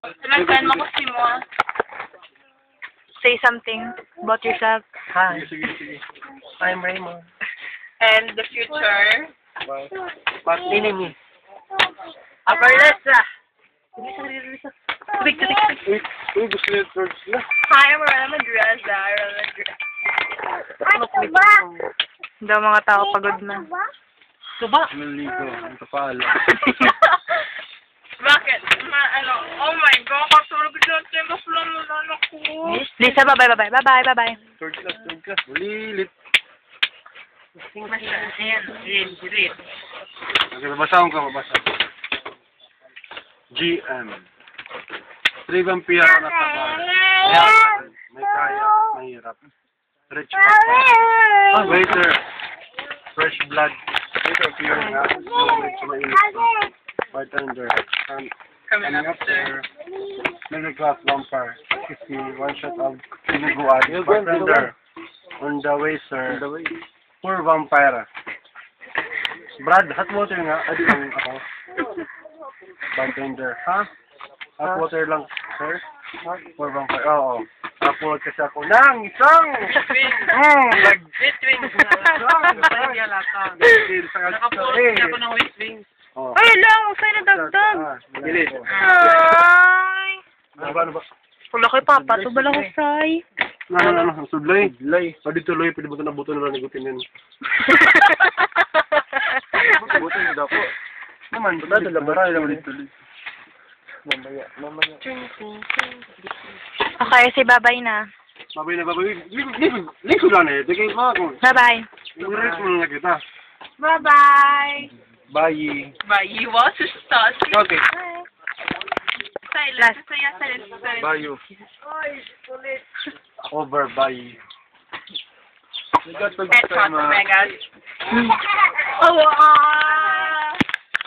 Saan mo kasi mo ah. Say something about yourself. Hi. I'm Raymond. And the future. But enemy. Aperlesa. Uy, gusto nyo first na. Hi, I'm Rana Madraza. Daw mga tao pagod na. Suba? Naligo. Ang kapala. Bakit? Oh my God, katulog dyan. Tingnan ko lang anak ko. Lisa, bye-bye. Third class. Lilit. Ayan, read. Okay, babasahon ka, GM. 3 vampire na tabar. May kaya, mahirap. Rich man. Waiter. Fresh blood. Waiter, pure nga. Mainit. Bartender. Coming up there. Middle class vampire. 50, one shot of piniguan. Bartender. On the way, sir. Poor vampire. Brad, hot water nga. Adi lang ako. Bartender. Ha? Hot water lang, sir? Poor vampire. Oo. Tapos kasi ako ng isang! Wait, wings na. Nakapost ako ng wait, wings. Ay, lang, sa'yo na dagdag. Bilis. Ay. Ano ba? Wala kay Papa, ito ba lang usay? Ano? Sudlay? Pwede tuloy, pwede mo ito nabuto na lang igutin yan. Buto yung dako. Naman, maray naman tuloy. Mamaya. Okay, say bye-bye na. Babay na babay. Lingko lang eh. Dagay mga kung. Bye-bye. I-release mo na kita. Bye-bye. Bye. Bye. You want to start? Okay. Silence. Silence. Bye you. Over. Bye. Headshot, Megas.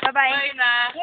Bye-bye. Bye na.